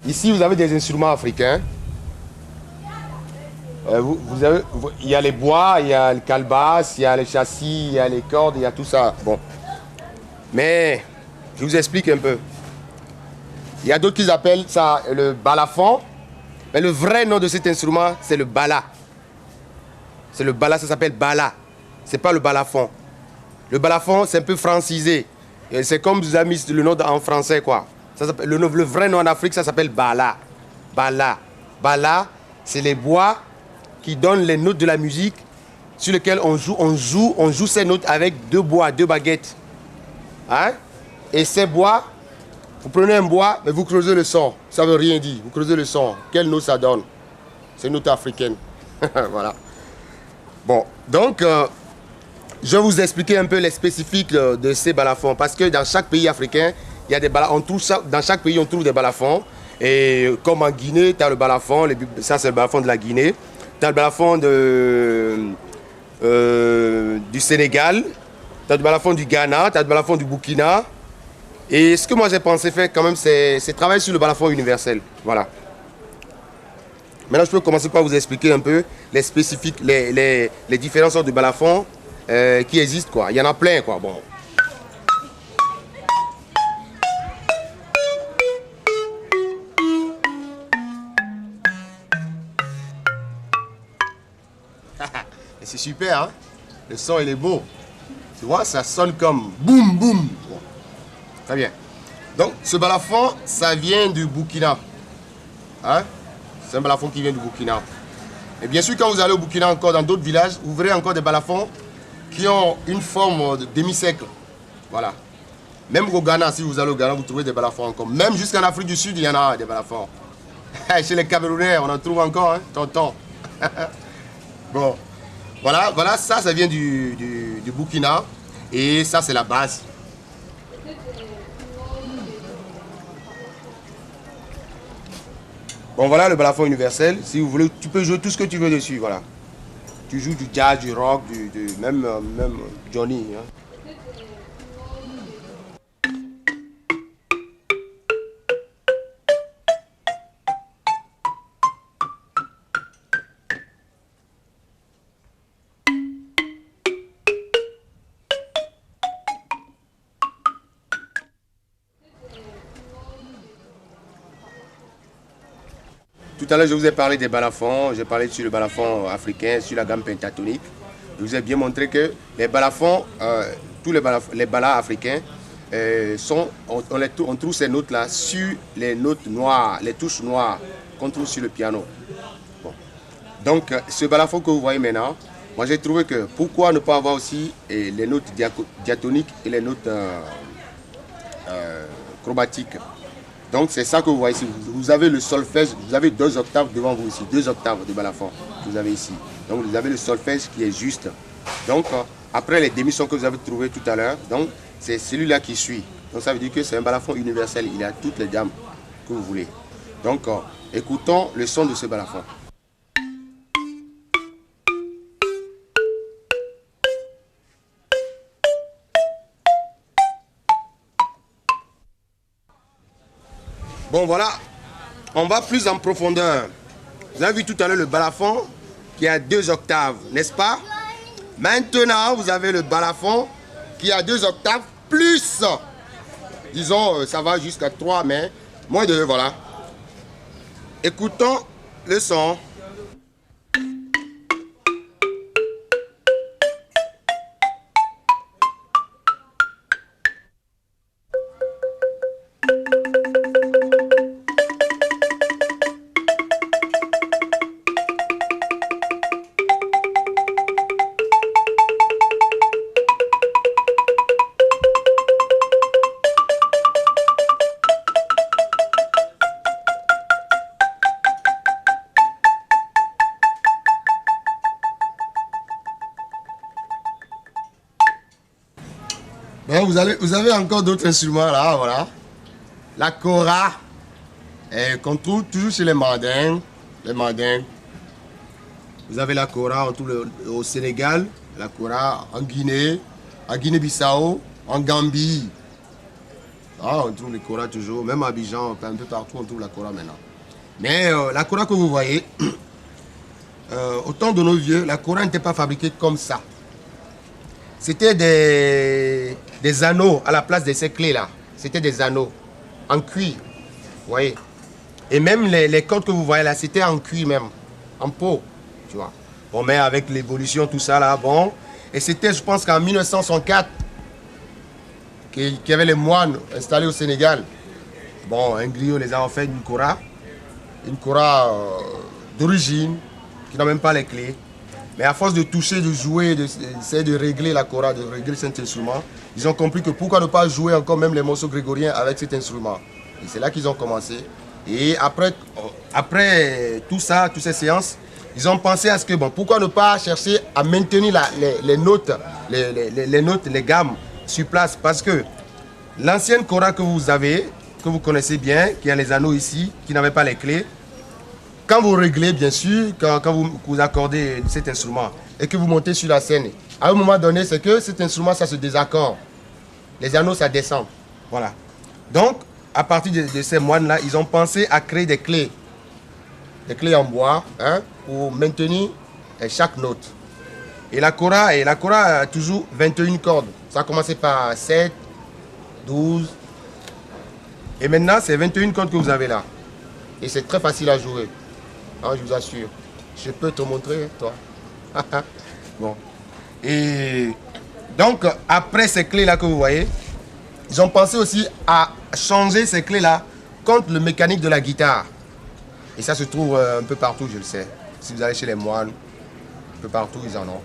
Ici, vous avez des instruments africains. Il y a les bois, il y a le calebasse, il y a les châssis, il y a les cordes, il y a tout ça. Bon. Mais, je vous explique un peu. Il y a d'autres qui appellent ça le balafon. Mais le vrai nom de cet instrument, c'est le bala. C'est le bala, ça s'appelle bala. C'est pas le balafon. Le balafon, c'est un peu francisé. C'est comme vous avez mis le nom en français, quoi. Le vrai nom en Afrique, ça s'appelle bala. Bala. Bala, c'est les bois qui donnent les notes de la musique sur lesquelles on joue ces notes avec deux bois, deux baguettes. Hein? Et ces bois, vous prenez un bois, mais vous creusez le son. Ça ne veut rien dire. Vous creusez le son. Quelle note ça donne? C'est une note africaine. Voilà. Bon, donc, je vais vous expliquer un peu les spécifiques de ces balafons. Parce que dans chaque pays africain, il y a des balafons. Dans chaque pays, on trouve des balafons. Et comme en Guinée, tu as le balafon. Ça, c'est le balafon de la Guinée. Tu as le balafon du Sénégal. Tu as le balafon du Ghana. Tu as le balafon du Burkina. Et ce que moi j'ai pensé faire quand même, c'est travailler sur le balafon universel. Voilà. Maintenant, je peux commencer par vous expliquer un peu les spécifiques, les différentes sortes de balafons qui existent, quoi. Il y en a plein, quoi. Bon. C'est super, hein? Le son, il est beau. Tu vois, ça sonne comme boum, boum. Bon. Très bien. Donc, ce balafon, ça vient du Burkina. Hein? C'est un balafon qui vient du Burkina. Et bien sûr, quand vous allez au Burkina, encore dans d'autres villages, vous verrez encore des balafons qui ont une forme de demi-cercle. Voilà. Même au Ghana, si vous allez au Ghana, vous trouvez des balafons encore. Même jusqu'en Afrique du Sud, il y en a des balafons. Chez les Camerounais, on en trouve encore, hein, tonton. Bon. Voilà, ça vient du Burkina. Et ça, c'est la base. Bon, voilà le balafon universel. Si vous voulez, tu peux jouer tout ce que tu veux dessus, voilà. Tu joues du jazz, du rock, même Johnny. Hein. Tout à l'heure, je vous ai parlé des balafons, j'ai parlé sur le balafon africain, sur la gamme pentatonique. Je vous ai bien montré que les balafons, tous les balas africains, on trouve ces notes-là sur les notes noires, les touches noires qu'on trouve sur le piano. Bon. Donc, ce balafon que vous voyez maintenant, moi j'ai trouvé que pourquoi ne pas avoir aussi les notes diatoniques et les notes chromatiques. Donc c'est ça que vous voyez ici. Vous avez le solfège, vous avez 2 octaves devant vous ici, 2 octaves de balafon que vous avez ici. Donc vous avez le solfège qui est juste. Donc après les demi-sons que vous avez trouvés tout à l'heure, donc c'est celui-là qui suit. Donc ça veut dire que c'est un balafon universel, il a toutes les gammes que vous voulez. Donc écoutons le son de ce balafon. Bon voilà, on va plus en profondeur. Vous avez vu tout à l'heure le balafon qui a 2 octaves, n'est-ce pas? Maintenant, vous avez le balafon qui a 2 octaves plus. Disons, ça va jusqu'à 3, mais moins de, voilà. Écoutons le son. Bon, vous avez encore d'autres instruments là, voilà. La kora, qu'on trouve toujours chez les mandingues. Les mandingues. Vous avez la kora, on trouve au Sénégal, la kora en Guinée, en Guinée-Bissau, en Gambie. Ah, on trouve les koras toujours, même à Abidjan, un peu partout, on trouve la kora maintenant. Mais la kora que vous voyez, au temps de nos vieux, la kora n'était pas fabriquée comme ça. C'était des anneaux à la place de ces clés-là. C'était des anneaux en cuir, vous voyez. Et même les cordes que vous voyez là, c'était en cuir même, en peau, tu vois. Bon, mais avec l'évolution, tout ça là, bon. Et c'était, je pense qu'en 1964, qu'il y avait les moines installés au Sénégal. Bon, un griot les a fait une kora d'origine, qui n'a même pas les clés. Mais à force de toucher, de jouer, d'essayer de régler la kora, de régler cet instrument, ils ont compris que pourquoi ne pas jouer encore même les morceaux grégoriens avec cet instrument. Et c'est là qu'ils ont commencé. Et après tout ça, toutes ces séances, ils ont pensé à ce que, bon, pourquoi ne pas chercher à maintenir les notes, les gammes sur place. Parce que l'ancienne kora que vous avez, que vous connaissez bien, qui a les anneaux ici, qui n'avait pas les clés, quand vous réglez, bien sûr, quand vous accordez cet instrument et que vous montez sur la scène, à un moment donné, c'est que cet instrument, ça se désaccorde. Les anneaux, ça descend. Voilà. Donc, à partir de ces moines-là, ils ont pensé à créer des clés en bois, hein, pour maintenir chaque note. Et la kora a toujours 21 cordes. Ça a commencé par 7, 12. Et maintenant, c'est 21 cordes que vous avez là. Et c'est très facile à jouer. Hein, je vous assure. Je peux te montrer, toi. Bon. Et donc, après ces clés-là que vous voyez, ils ont pensé aussi à changer ces clés-là contre le mécanique de la guitare. Et ça se trouve un peu partout, je le sais. Si vous allez chez les moines, un peu partout, ils en ont.